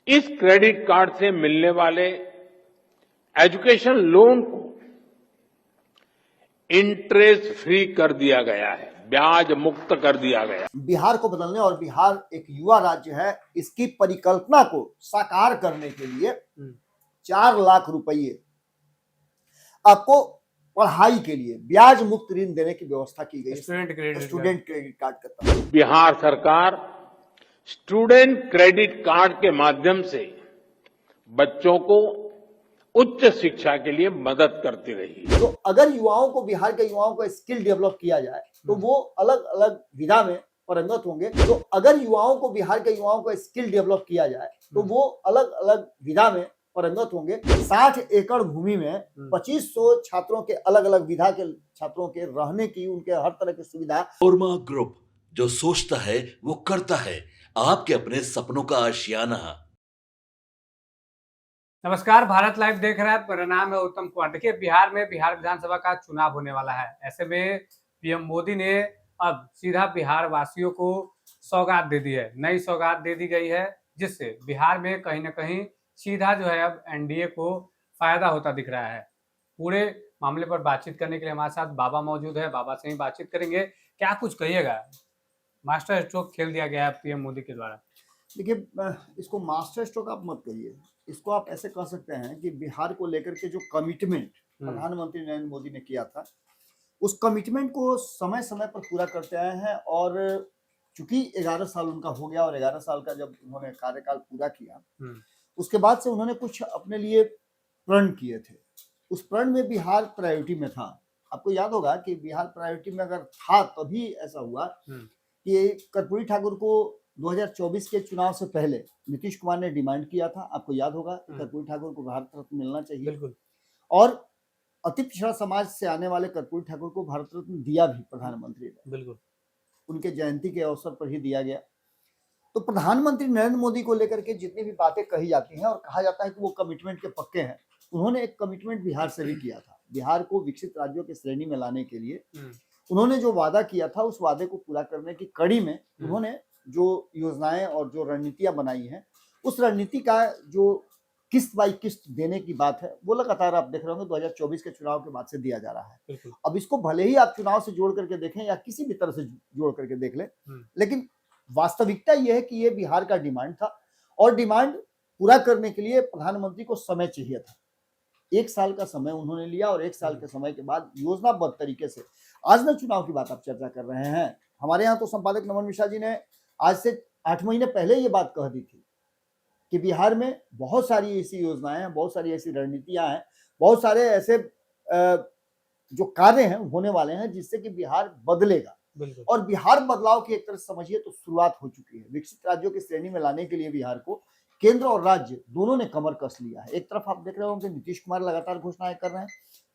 इस credit card से मिलने वाले एजुकेशन लोन को इंटरेस्ट फ्री कर दिया गया है, ब्याज मुक्त कर दिया गया। बिहार को बदलने और बिहार एक युवा राज्य है, इसकी परिकल्पना को साकार करने के लिए 4 लाख रुपये आपको पढ़ाई के लिए ब्याज मुक्त ऋण देने की व्यवस्था की गई। स्टूडेंट क्रेडिट कार्ड का बिहार सरकार स्टूडेंट क्रेडिट कार्ड के माध्यम से बच्चों को उच्च शिक्षा के लिए मदद करती रही। तो अगर युवाओं को, बिहार के युवाओं को स्किल डेवलप किया जाए तो वो अलग अलग विधा में पारंगत होंगे। तो अगर युवाओं को, बिहार के युवाओं को स्किल डेवलप किया जाए तो वो अलग अलग विधा में पारंगत होंगे। 60 एकड़ भूमि में 2500 छात्रों के, अलग अलग विधा के छात्रों के रहने की, उनके हर तरह की सुविधा। ओरमा ग्रुप, जो सोचता है वो करता है, आपके अपने सपनों का आशियाना। नमस्कार, भारत लाइव देख रहे हैं। मेरा नाम है उत्तम कुमार। देखिए, बिहार में बिहार विधानसभा का चुनाव होने वाला है। ऐसे में पीएम मोदी ने अब सीधा बिहार वासियों को सौगात दे दी है, नई सौगात दे दी गई है, जिससे बिहार में कहीं ना कहीं सीधा जो है अब एनडीए को फायदा होता दिख रहा है। पूरे मामले पर बातचीत करने के लिए हमारे साथ बाबा मौजूद है। बाबा से ही बातचीत करेंगे। क्या कुछ कहिएगा? मास्टर स्ट्रोक खेल दिया गया है पीएम मोदी के द्वारा। देखिए, इसको मास्टर स्ट्रोक आप मत कहिए, इसको आप ऐसे कह सकते हैं कि बिहार को लेकर के जो कमिटमेंट प्रधानमंत्री नरेंद्र मोदी ने किया था, उस कमिटमेंट को समय समय पर पूरा करते आए हैं। और चूंकि 11 साल उनका हो गया और 11 साल का जब उन्होंने कार्यकाल पूरा किया, उसके बाद से उन्होंने कुछ अपने लिए प्रण किए थे। उस प्रण में बिहार प्रायोरिटी में था। आपको याद होगा कि बिहार प्रायोरिटी में अगर था तभी ऐसा हुआ कि कर्पूरी ठाकुर को 2024 के चुनाव से पहले नीतीश कुमार ने डिमांड किया था। आपको याद होगा, कर्पूरी ठाकुर को भारत रत्न मिलना चाहिए। बिल्कुल। और अति पिछड़ा समाज से आने वाले कर्पूरी ठाकुर को भारत रत्न दिया भी प्रधानमंत्री ने। बिल्कुल। उनके जयंती के अवसर पर ही दिया गया। तो प्रधानमंत्री नरेंद्र मोदी को लेकर के जितनी भी बातें कही जाती हैं और कहा जाता है कि वो कमिटमेंट के पक्के हैं, उन्होंने एक कमिटमेंट बिहार से भी किया था। बिहार को विकसित राज्यों की श्रेणी में लाने के लिए उन्होंने जो वादा किया था, उस वादे को पूरा करने की कड़ी में उन्होंने जो योजनाएं और जो रणनीतियां बनाई हैं, उस रणनीति का जो किस्त बाई किस्त देने की बात है, वो लगातार आप देख रहे होंगे 2024 के चुनाव के बाद से दिया जा रहा है। अब इसको भले ही आप चुनाव से जोड़ करके देखें या किसी भी तरह से जोड़ करके देख लें, लेकिन वास्तविकता यह है कि ये बिहार का डिमांड था और डिमांड पूरा करने के लिए प्रधानमंत्री को समय चाहिए था। 1 साल का समय उन्होंने लिया और 1 साल के समय के बाद योजनाबद्ध तरीके से, आज न चुनाव की बात आप चर्चा कर रहे हैं, हमारे यहाँ तो संपादक नमन मिश्रा जी ने आज से 8 महीने पहले ये बात कह दी थी कि बिहार में बहुत सारी ऐसी योजनाएं हैं, बहुत सारी ऐसी रणनीतियां हैं, बहुत सारे ऐसे जो कार्य हैं होने वाले हैं जिससे कि बिहार बदलेगा। और बिहार बदलाव की एक तरह से समझिए तो शुरुआत हो चुकी है। विकसित राज्यों की श्रेणी में लाने के लिए बिहार को केंद्र और राज्य दोनों ने कमर कस लिया है। एक तरफ आप देख रहे होंगे नीतीश कुमार लगातार घोषणाएं कर रहे हैं,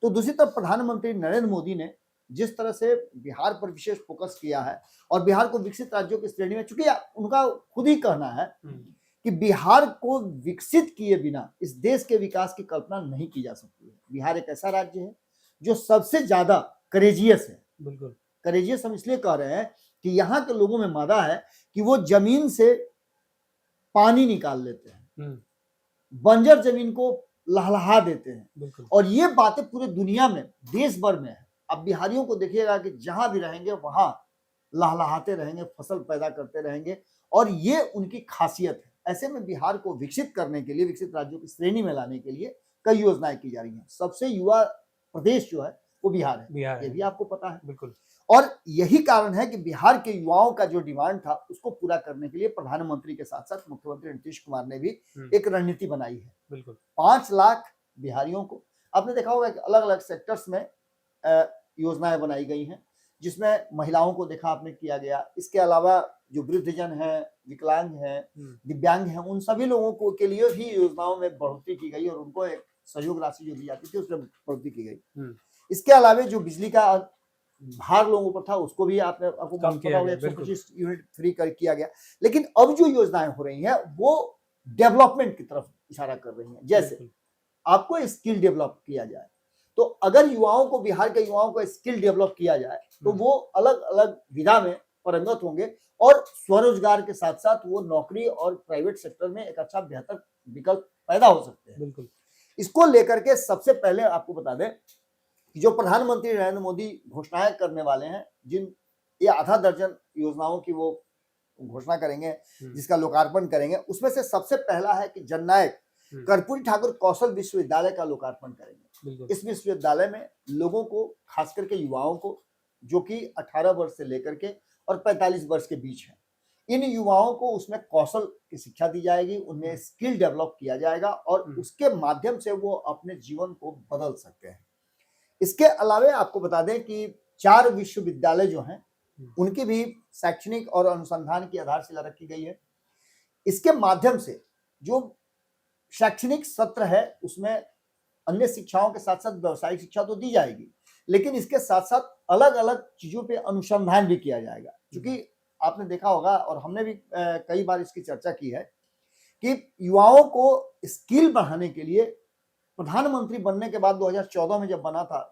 तो दूसरी तरफ प्रधानमंत्री नरेंद्र मोदी ने जिस तरह से बिहार पर विशेष फोकस किया है और बिहार को विकसित राज्यों की श्रेणी में, चूंकि उनका खुद ही कहना है कि बिहार को विकसित किए बिना इस देश के विकास की कल्पना नहीं की जा सकती है। बिहार एक ऐसा राज्य है जो सबसे ज्यादा करेजियस है। बिल्कुल करेजियस हम इसलिए कह रहे हैं कि यहाँ के लोगों में मादा है कि वो जमीन से पानी निकाल लेते हैं, बंजर जमीन को लहलहा देते हैं, और ये बातें पूरे दुनिया में, देश भर में है। अब बिहारियों को देखिएगा कि जहां भी रहेंगे वहां लहलहाते रहेंगे, फसल पैदा करते रहेंगे, और ये उनकी खासियत है। ऐसे में बिहार को विकसित करने के लिए, विकसित राज्यों की श्रेणी में लाने के लिए कई योजनाएं की जा रही हैं। सबसे युवा प्रदेश जो है वो बिहार है, ये भी आपको पता है। बिल्कुल। और यही कारण है कि बिहार के युवाओं का जो डिमांड था उसको पूरा करने के लिए प्रधानमंत्री के साथ साथ मुख्यमंत्री नीतीश कुमार ने भी एक रणनीति बनाई है। बिल्कुल। 5 लाख बिहारियों को, आपने देखा होगा कि अलग अलग सेक्टर्स में योजनाएं बनाई गई हैं, जिसमें महिलाओं को देखा आपने किया गया। इसके अलावा जो वृद्धजन है, विकलांग है, दिव्यांग है, उन सभी लोगों को के लिए भी योजनाओं में बढ़ोतरी की गई और उनको एक सहयोग राशि जो दी जाती थी उसमें बढ़ोतरी की गई। इसके अलावा जो बिजली का भार लोगों पर था उसको भी आपको कम किया गया, 125 यूनिट फ्री किया गया। लेकिन अब जो योजनाएं हो रही हैं वो डेवलपमेंट की तरफ इशारा कर रही हैं। जैसे आपको स्किल डेवलप किया जाए, तो अगर युवाओं को, बिहार के युवाओं को स्किल डेवलप किया जाए तो वो अलग अलग विधा में पारंगत होंगे और स्वरोजगार के साथ साथ वो नौकरी और प्राइवेट सेक्टर में एक अच्छा बेहतर विकल्प पैदा हो सकते हैं। बिल्कुल। इसको लेकर के सबसे पहले आपको बता दें कि जो प्रधानमंत्री नरेंद्र मोदी घोषणाएं करने वाले हैं, जिन ये आधा दर्जन योजनाओं की वो घोषणा करेंगे, जिसका लोकार्पण करेंगे, उसमें से सबसे पहला है कि जननायक कर्पूरी ठाकुर कौशल विश्वविद्यालय का लोकार्पण करेंगे। इस विश्वविद्यालय में लोगों को, खास करके युवाओं को, जो कि 18 वर्ष से लेकर के और 45 वर्ष के बीच हैं, इन युवाओं को उसमें कौशल की शिक्षा दी जाएगी, उनमें स्किल डेवलप किया जाएगा और उसके माध्यम से वो अपने जीवन को बदल सकते हैं। इसके अलावा आपको बता दें कि 4 विश्वविद्यालय जो हैं उनकी भी शैक्षणिक और अनुसंधान की आधारशिला रखी गई है। इसके माध्यम से जो शैक्षणिक सत्र है उसमें अन्य शिक्षाओं के साथ साथ व्यावसायिक शिक्षा तो दी जाएगी, लेकिन इसके साथ साथ अलग अलग चीजों पे अनुसंधान भी किया जाएगा। क्योंकि आपने देखा होगा और हमने भी कई बार इसकी चर्चा की है कि युवाओं को स्किल बढ़ाने के लिए प्रधानमंत्री बनने के बाद 2014 में जब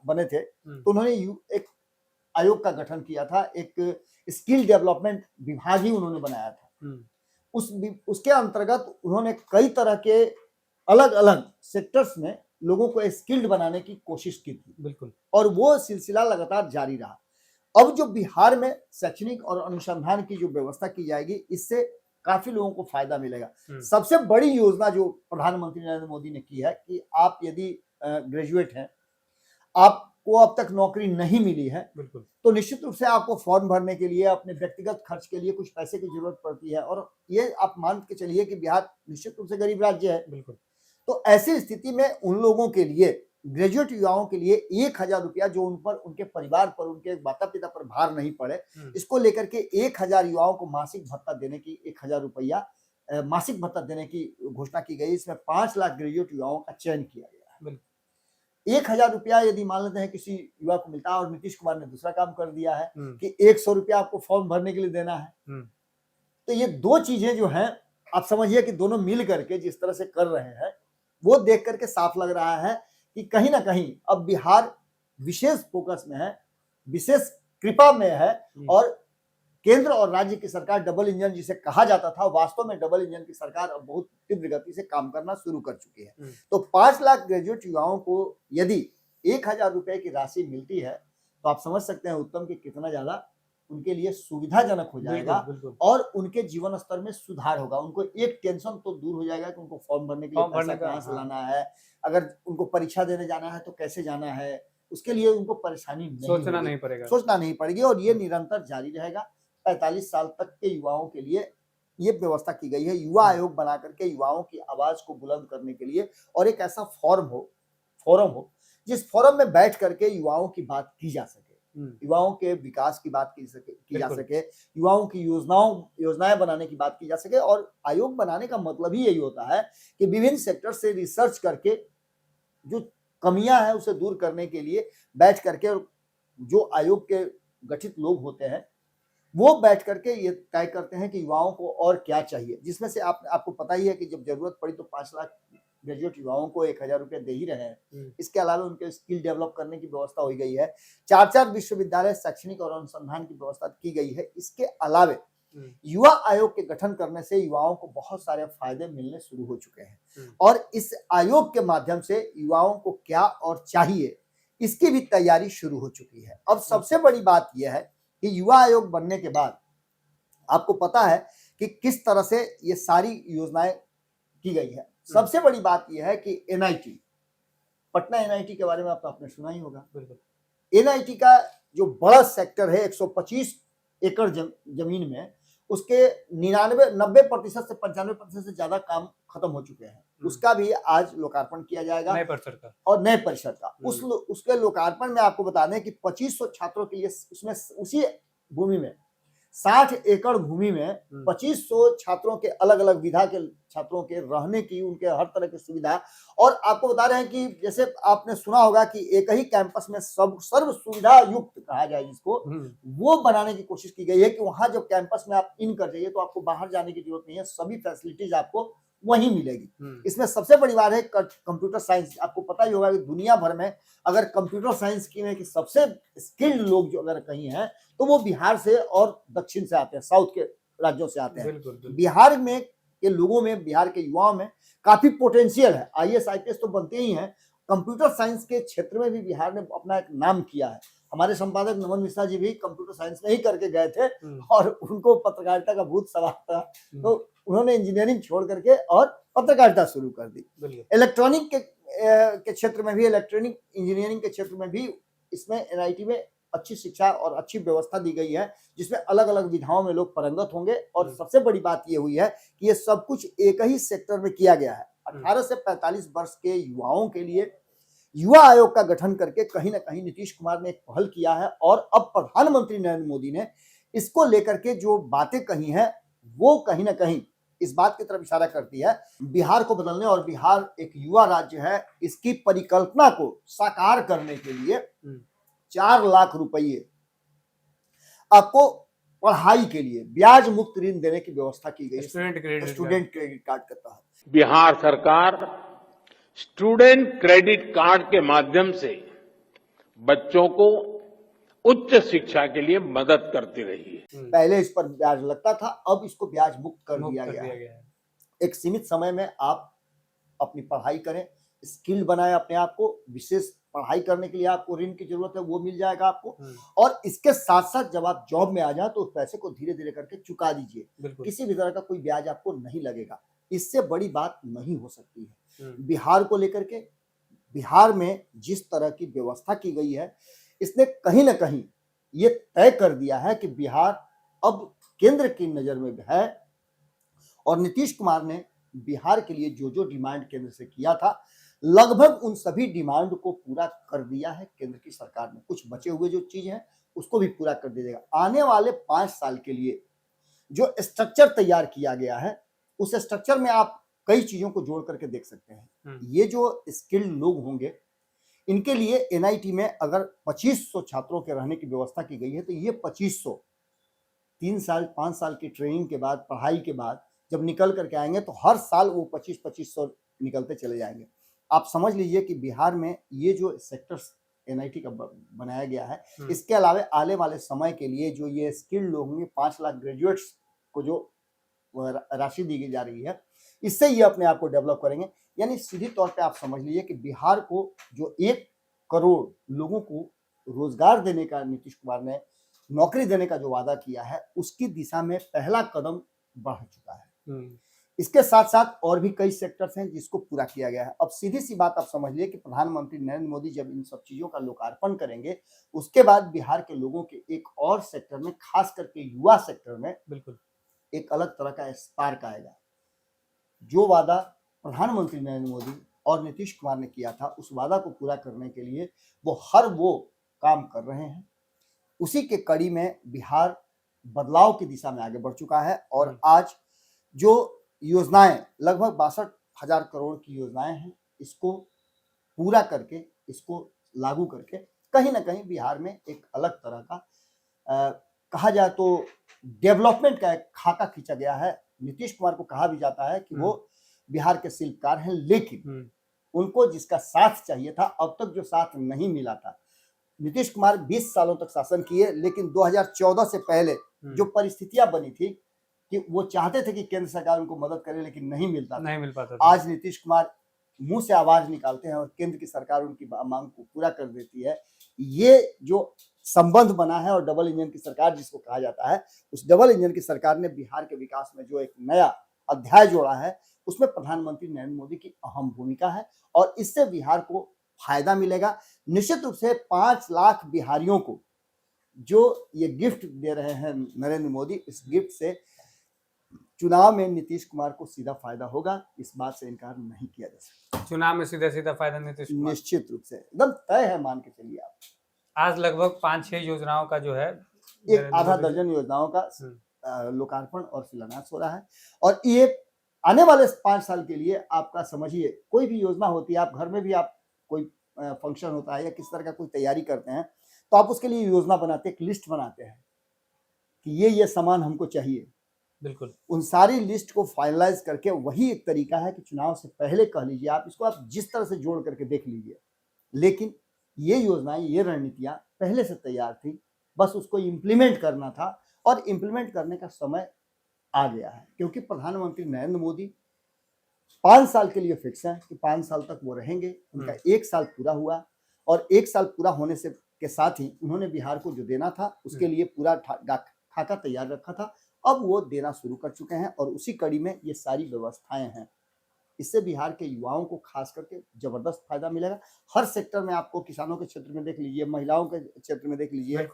बने थे तो उन्होंने एक आयोग का गठन किया था, एक स्किल डेवलपमेंट विभाग ही उन्होंने बनाया था। उसके अंतर्गत उन्होंने कई तरह के अलग अलग सेक्टर्स में लोगों को स्किल्ड बनाने की कोशिश की थी। बिल्कुल। और वो सिलसिला लगातार जारी रहा। अब जो बिहार में शैक्षणिक और अनुसंधान की जो व्यवस्था की जाएगी, इससे काफी लोगों को फायदा मिलेगा। सबसे बड़ी योजना जो प्रधानमंत्री नरेंद्र मोदी ने की है कि आप यदि ग्रेजुएट हैं, आपको अब तक नौकरी नहीं मिली है, तो निश्चित रूप से आपको फॉर्म भरने के लिए अपने व्यक्तिगत खर्च के लिए कुछ पैसे की जरूरत पड़ती है। और ये आप मान के चलिए कि बिहार निश्चित रूप से गरीब राज्य है। बिल्कुल। तो ऐसी स्थिति में उन लोगों के लिए, ग्रेजुएट युवाओं के लिए 1000 रुपया जो उन पर, उनके परिवार पर, उनके माता पिता पर भार नहीं पड़े, इसको लेकर के 1000 युवाओं को मासिक भत्ता देने की, 1000 रुपया मासिक भत्ता देने की घोषणा की गई। इसमें 5 लाख ग्रेजुएट युवाओं का चयन किया गया है। 1000 रुपया यदि मान लेते हैं किसी युवा को मिलता है, और नीतीश कुमार ने दूसरा काम कर दिया है कि 100 रुपया आपको फॉर्म भरने के लिए देना है। तो ये दो चीजें जो हैं, आप समझिए कि दोनों मिल करके जिस तरह से कर रहे हैं, वो देख करके साफ लग रहा है कि कहीं ना कहीं अब बिहार विशेष फोकस में है, विशेष कृपा में है। और केंद्र और राज्य की सरकार डबल इंजन जिसे कहा जाता था, वास्तव में डबल इंजन की सरकार अब बहुत तीव्र गति से काम करना शुरू कर चुकी है। तो 5 लाख ग्रेजुएट युवाओं को यदि 1000 रुपए की राशि मिलती है, तो आप समझ सकते हैं उत्तम कि कितना ज्यादा उनके लिए सुविधाजनक हो जाएगा। और उनके जीवन स्तर में सुधार होगा। उनको एक टेंशन तो दूर हो जाएगा कि उनको फॉर्म भरने के लिए पैसा कहाँ से लाना है, अगर उनको परीक्षा देने जाना है तो कैसे जाना है, उसके लिए उनको परेशानी सोचना नहीं पड़ेगी। और ये निरंतर जारी रहेगा। 45 साल तक के युवाओं के लिए ये व्यवस्था की गई है, युवा आयोग बना करके युवाओं की आवाज को बुलंद करने के लिए। और एक ऐसा फोरम हो जिस फोरम में बैठ करके युवाओं की बात की जा सके, युवाओं के विकास की बात की जा सके, युवाओं की योजनाएं बनाने की बात की जा सके। और आयोग बनाने का मतलब ही यही होता है कि विभिन्न सेक्टर से रिसर्च करके जो कमियां हैं उसे दूर करने के लिए बैठ करके, और जो आयोग के गठित लोग होते हैं वो बैठ करके ये तय करते हैं कि युवाओं को और क्या चाहिए। जिसमें से आपको पता ही है कि जब जरूरत पड़ी तो 5 लाख ग्रेजुएट युवाओं को 1000 रुपये दे ही रहे हैं। इसके अलावा उनके स्किल डेवलप करने की व्यवस्था हो गई है। 4 विश्वविद्यालय शैक्षणिक और अनुसंधान की व्यवस्था की गई है। इसके अलावा युवा आयोग के गठन करने से युवाओं को बहुत सारे फायदे मिलने शुरू हो चुके हैं। और इस आयोग के माध्यम से युवाओं को क्या और चाहिए, इसकी भी तैयारी शुरू हो चुकी है। अब सबसे बड़ी बात यह है कि युवा आयोग बनने के बाद आपको पता है कि किस तरह से ये सारी योजनाएं की गई है। सबसे बड़ी बात यह है कि एनआईटी, पटना एनआईटी के बारे में आपने सुना ही होगा। एनआईटी का जो बड़ा सेक्टर है 125 एकड़ जमीन में, उसके 90% से 95% से ज्यादा काम खत्म हो चुके हैं। उसका भी आज लोकार्पण किया जाएगा, नए परिसर का। उसके लोकार्पण में आपको बता दें कि 2500 छात्रों के लिए उसमें, उसी भूमि में 60 एकड़ भूमि में 2500 छात्रों के, अलग अलग विधा के छात्रों के रहने की, उनके हर तरह की सुविधा। और आपको बता रहे हैं कि जैसे आपने सुना होगा कि एक ही कैंपस में सर्व सुविधा युक्त कहा जाए जिसको, वो बनाने की कोशिश की गई है कि वहां जब कैंपस में आप इन कर जाइए तो आपको बाहर जाने की जरूरत नहीं है, सभी फैसिलिटीज आपको वहीं मिलेगी। इसमें सबसे बड़ी बात है कंप्यूटर साइंस। आपको पता ही होगा कि दुनिया भर में अगर कंप्यूटर साइंस की में कि सबसे स्किल्ड लोग जो अगर कहीं हैं तो वो बिहार से और दक्षिण से आते हैं, साउथ के राज्यों से आते हैं। बिल्कुल। बिहार में के लोगों में, बिहार के युवाओं में काफी पोटेंशियल है। आईएएस आईपीएस तो बनते ही हैं, कंप्यूटर साइंस के क्षेत्र में भी बिहार ने अपना एक नाम किया है। हमारे संपादक नमन मिश्रा जी भी कंप्यूटर साइंस में ही करके गए थे और उनको पत्रकारिता का भूत सवार था, तो उन्होंने इंजीनियरिंग छोड़ करके और पत्रकारिता शुरू कर दी। इलेक्ट्रॉनिक के क्षेत्र में भी, इलेक्ट्रॉनिक इंजीनियरिंग के क्षेत्र में भी इसमें एनआईटी में अच्छी शिक्षा और अच्छी व्यवस्था दी गई है, जिसमें अलग अलग विधाओं में लोग पारंगत होंगे। और सबसे बड़ी बात ये हुई है कि ये सब कुछ एक ही सेक्टर में किया गया है। 18 से 45 वर्ष के युवाओं के लिए युवा आयोग का गठन करके कहीं ना कहीं नीतीश कुमार ने एक पहल किया है। और अब प्रधानमंत्री नरेंद्र मोदी ने इसको लेकर के जो बातें कही हैं वो कहीं ना कहीं इस बात की तरफ इशारा करती है बिहार को बदलने, और बिहार एक युवा राज्य है, इसकी परिकल्पना को साकार करने के लिए 4 लाख रुपये आपको पढ़ाई के लिए ब्याज मुक्त ऋण देने की व्यवस्था की गई। स्टूडेंट क्रेडिट कार्ड के तहत बिहार सरकार स्टूडेंट क्रेडिट कार्ड के माध्यम से बच्चों को उच्च शिक्षा के लिए मदद करती रही है। पहले इस पर ब्याज लगता था, अब इसको ब्याज मुक्त कर दिया गया है। एक सीमित समय में आप अपनी पढ़ाई करें, स्किल बनाएं अपने आप को, विशेष पढ़ाई करने के लिए आपको ऋण की जरूरत है वो मिल जाएगा आपको। और इसके साथ साथ जब आप जॉब में आ जाए तो उस पैसे को धीरे धीरे करके चुका दीजिए, किसी भी तरह का कोई ब्याज आपको नहीं लगेगा। इससे बड़ी बात नहीं हो सकती है। बिहार को लेकर के, बिहार में जिस तरह की व्यवस्था की गई है, इसने कहीं ना कहीं ये तय कर दिया है कि बिहार अब केंद्र की नजर में है। और नीतीश कुमार ने बिहार के लिए जो जो डिमांड केंद्र से किया था, लगभग उन सभी डिमांड को पूरा कर दिया है केंद्र की सरकार ने। कुछ बचे हुए जो चीज हैं उसको भी पूरा कर दिया जाएगा। आने वाले 5 साल के लिए जो स्ट्रक्चर तैयार किया गया है, उस स्ट्रक्चर में आप कई चीजों को जोड़ करके देख सकते हैं। ये जो स्किल्ड लोग होंगे, इनके लिए एनआईटी में अगर 2500 छात्रों के रहने की व्यवस्था की गई है, तो ये 2500 3 साल 5 साल की ट्रेनिंग के बाद, पढ़ाई के बाद जब निकल करके आएंगे तो हर साल वो 2500 निकलते चले जाएंगे। आप समझ लीजिए कि बिहार में ये जो सेक्टर्स एनआईटी का बनाया गया है, इसके अलावा आने वाले समय के लिए जो ये स्किल्ड लोग होंगे, 5 लाख ग्रेजुएट्स को जो राशि दी जा रही है, इससे ये अपने आप को डेवलप करेंगे। यानी सीधी तौर पे आप समझ लीजिए कि बिहार को जो 1 करोड़ लोगों को रोजगार देने का नीतीश कुमार ने, नौकरी देने का जो वादा किया है, उसकी दिशा में पहला कदम बढ़ चुका है। इसके साथ साथ और भी कई सेक्टर्स हैं जिसको पूरा किया गया है। अब सीधी सी बात आप समझ लीजिए कि प्रधानमंत्री नरेंद्र मोदी जब इन सब चीजों का लोकार्पण करेंगे, उसके बाद बिहार के लोगों के एक और सेक्टर में, खास करके युवा सेक्टर में, बिल्कुल एक अलग तरह का स्पार्क आएगा। जो वादा प्रधानमंत्री नरेंद्र मोदी और नीतीश कुमार ने किया था, उस वादा को पूरा करने के लिए वो काम कर रहे हैं। उसी के कड़ी में बिहार बदलाव की दिशा में आगे बढ़ चुका है। और आज जो योजनाएं, लगभग 62,000 करोड़ की योजनाएं हैं, इसको पूरा करके, इसको लागू करके कहीं ना कहीं बिहार में एक अलग तरह का कहा जाए तो डेवलपमेंट का एक खाका खींचा गया है। नीतीश कुमार को कहा भी जाता है कि वो बिहार के शिल्पकार हैं, लेकिन उनको जिसका साथ चाहिए था, अब तक जो साथ नहीं मिला था। नीतीश कुमार 20 सालों तक शासन किए, लेकिन 2014 से पहले जो परिस्थितियां बनी थी कि वो चाहते थे कि केंद्र सरकार उनको मदद करे, लेकिन नहीं मिल पाता था। आज नीतीश कुमार मुंह से आवाज निकालते हैं और केंद्र की सरकार उनकी मांग को पूरा कर देती है। ये जो संबंध बना है और डबल इंजन की सरकार जिसको कहा जाता है, उस डबल इंजन की सरकार ने बिहार के विकास में जो एक नया अध्याय जोड़ा है, उसमें प्रधानमंत्री नरेंद्र मोदी की अहम भूमिका है। और इससे बिहार को फायदा मिलेगा। निश्चित रूप से 5 लाख बिहारियों को जो ये गिफ्ट दे रहे हैं नरेंद्र मोदी, इस गिफ्ट से चुनाव में नीतीश कुमार को सीधा फायदा होगा, इस बात से इनकार नहीं किया जा सकता। चुनाव में सीधा फायदा नीतीश कुमार, निश्चित रूप से एकदम तय है, मान के चलिए आप। आज लगभग 5-6 योजनाओं का जो है, एक आधा दर्जन योजनाओं का लोकार्पण और शिलान्यास हो रहा है। और ये आने वाले 5 साल के लिए आपका समझिए, कोई भी योजना होती है, आप घर में भी आप कोई फंक्शन होता है या किस तरह का कोई तैयारी करते हैं, तो आप उसके लिए योजना बनाते हैं, एक लिस्ट बनाते हैं कि ये सामान हमको चाहिए। बिल्कुल। उन सारी लिस्ट को फाइनलाइज करके वही एक तरीका है कि चुनाव से पहले कह लीजिए, आप इसको आप जिस तरह से जोड़ करके देख लीजिए, लेकिन ये योजनाएं, ये रणनीतियां पहले से तैयार थी, बस उसको इम्प्लीमेंट करना था और इम्प्लीमेंट करने का समय आ गया है, क्योंकि प्रधानमंत्री नरेंद्र मोदी 5 साल के लिए फिक्स है कि 5 साल तक वो रहेंगे। उनका 1 साल पूरा हुआ और 1 साल पूरा होने से के साथ ही उन्होंने बिहार को जो देना था उसके लिए पूरा खाका तैयार रखा था। अब वो देना शुरू कर चुके हैं और उसी कड़ी में ये सारी व्यवस्थाएं हैं। इससे बिहार के युवाओं को खास करके जबरदस्त फायदा मिलेगा। हर सेक्टर में आपको, किसानों के क्षेत्र में देख लीजिए, महिलाओं के क्षेत्र में देख लीजिए,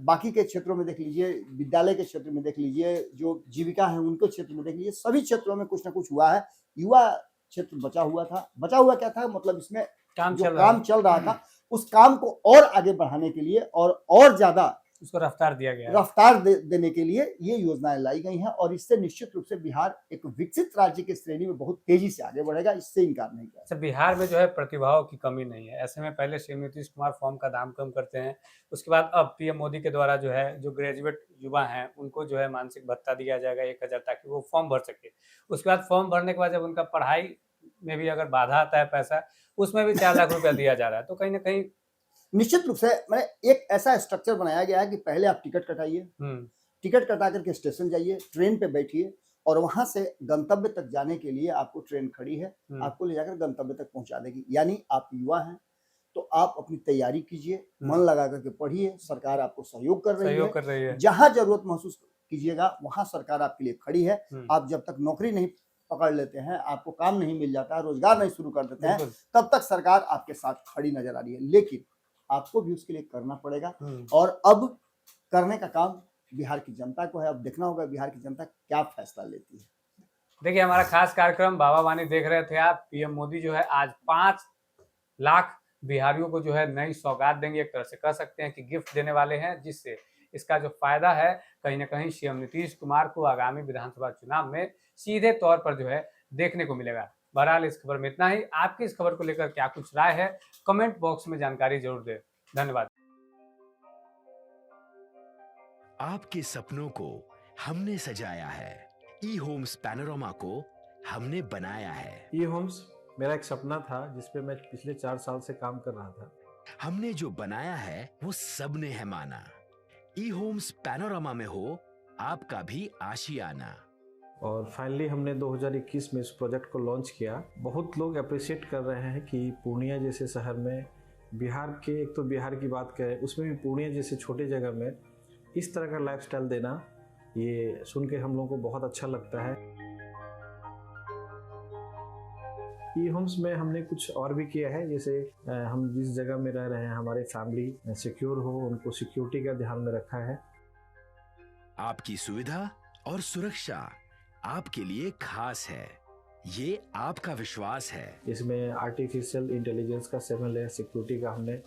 बाकी के क्षेत्रों में देख लीजिए, विद्यालय के क्षेत्र में देख लीजिए, जो जीविका है उनके क्षेत्र में देख लीजिए, सभी क्षेत्रों में कुछ ना कुछ हुआ है। युवा क्षेत्र बचा हुआ था। बचा हुआ क्या था, मतलब इसमें काम चल रहा था, उस काम को और आगे बढ़ाने के लिए और ज्यादा उसको रफ्तार दिया गया, रफ्तार देने के लिए ये योजनाएं लाई गई हैं और इससे निश्चित रूप से बिहार एक विकसित राज्य की श्रेणी में बहुत तेजी से आगे बढ़ेगा, इससे इनकार नहीं किया। अच्छा, बिहार में जो है प्रतिभाओं की कमी नहीं है। ऐसे में पहले सीएम नीतीश कुमार फॉर्म का दाम कम करते हैं, उसके बाद अब पीएम मोदी के द्वारा जो है जो ग्रेजुएट युवा हैं उनको जो है मानसिक भत्ता दिया जाएगा 1000, ताकि वो फॉर्म भर सके। उसके बाद फॉर्म भरने के बाद जब उनका पढ़ाई में भी अगर बाधा आता है पैसा, उसमें भी 4 लाख रुपया दिया जा रहा है। तो कहीं ना कहीं निश्चित रूप से मैंने एक ऐसा स्ट्रक्चर बनाया गया है कि पहले आप टिकट कटाइए, टिकट कटा करके स्टेशन जाइए, ट्रेन पे बैठिए और वहां से गंतव्य तक जाने के लिए आपको ट्रेन खड़ी है, आपको ले जाकर गंतव्य तक पहुंचा देगी। यानी आप युवा हैं तो आप अपनी तैयारी कीजिए, मन लगा करके पढ़िए, सरकार आपको सहयोग कर रही है। जहां जरूरत महसूस कीजिएगा वहां सरकार आपके लिए खड़ी है। आप जब तक नौकरी नहीं पकड़ लेते हैं, आपको काम नहीं मिल जाता है, रोजगार नहीं शुरू कर देते हैं, तब तक सरकार आपके साथ खड़ी नजर आ रही है। लेकिन आपको भी उसके लिए करना पड़ेगा और अब करने का काम बिहार की जनता को है। अब देखना होगा बिहार की जनता क्या फैसला लेती है। देखिए, हमारा खास कार्यक्रम बाबा वाणी देख रहे थे आप। पीएम मोदी जो है आज 5 लाख बिहारियों को जो है नई सौगात देंगे, एक तरह से कह सकते हैं कि गिफ्ट देने वाले हैं, जिससे इसका जो फायदा है कहीं ना कहीं सीएम नीतीश कुमार को आगामी विधानसभा चुनाव में सीधे तौर पर जो है देखने को मिलेगा। बहरहाल इस खबर में इतना ही। आपकी इस खबर को लेकर क्या कुछ राय है, कमेंट बॉक्स में जानकारी जरूर दें। धन्यवाद। आपके सपनों को हमने सजाया है, ई होम्स पैनोरमा को हमने बनाया है। ई होम्स मेरा एक सपना था जिसपे मैं पिछले 4 साल से काम कर रहा था। हमने जो बनाया है वो सबने है माना। ई होम्स पैनोरमा में हो आपका भी आशियाना। और फाइनली हमने 2021 में इस प्रोजेक्ट को लॉन्च किया। बहुत लोग अप्रिशिएट कर रहे हैं कि पूर्णिया जैसे शहर में, बिहार के, एक तो बिहार की बात करें उसमें भी पूर्णिया जैसे छोटे जगह में इस तरह का लाइफस्टाइल देना, ये सुन के हम लोगों को बहुत अच्छा लगता है। ई होम्स में हमने कुछ और भी किया है, जैसे हम जिस जगह में रह रहे हैं हमारे फैमिली सिक्योर हो, उनको सिक्योरिटी का ध्यान में रखा है। आपकी सुविधा और सुरक्षा आपके लिए खास है, ये आपका विश्वास है। इसमें आर्टिफिशियल इंटेलिजेंस का 7 लेयर सिक्योरिटी का हमने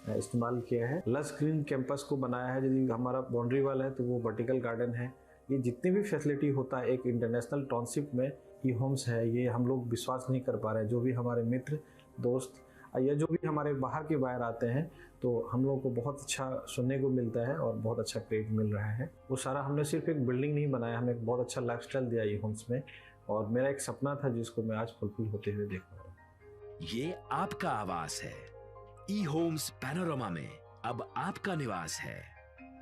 इस्तेमाल किया है। लस ग्रीन कैंपस को बनाया है। यदि हमारा बाउंड्री वाल है तो वो वर्टिकल गार्डन है। ये जितनी भी फैसिलिटी होता है एक इंटरनेशनल टाउनशिप में ई होम्स है, ये हम लोग विश्वास नहीं कर पा रहे हैं। जो भी हमारे मित्र, दोस्त या जो भी हमारे बाहर के बाहर आते हैं तो हम लोगों को बहुत अच्छा सुनने को मिलता है और बहुत अच्छा क्रेडिट मिल रहा है। वो सारा हमने सिर्फ एक बिल्डिंग नहीं बनाया, हमें एक बहुत अच्छा लाइफस्टाइल दिया ई होम्स में, और मेरा एक सपना था जिसको मैं आज फुलफिल होते हुए देख रहा हूँ। ये आपका आवास है। ई होम्स पैनोरमा में अब आपका निवास है।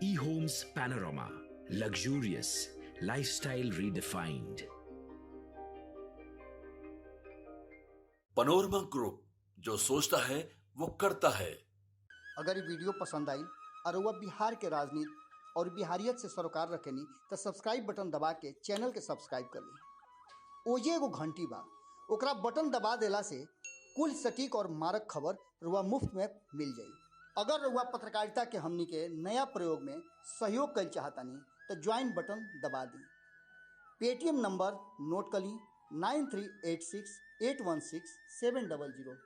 E Homes Panorama, luxurious lifestyle redefined. Panorama group, जो सोचता है वो करता है। अगर ये वीडियो पसंद आई और वह बिहार के राजनीति और बिहारियत से सरोकार रखेनी तो सब्सक्राइब बटन दबा के चैनल के सब्सक्राइब कर ली। ओजे एगो घंटी बा, ओकरा बटन दबा देला से कुल सटीक और मारक खबर रुआ मुफ्त में मिल जाई। अगर रुआ पत्रकारिता के हमनी के नया प्रयोग में सहयोग कर चाहतानी तो ज्वाइन बटन दबा दी। पेटीएम नंबर नोट कर ली 9386816700।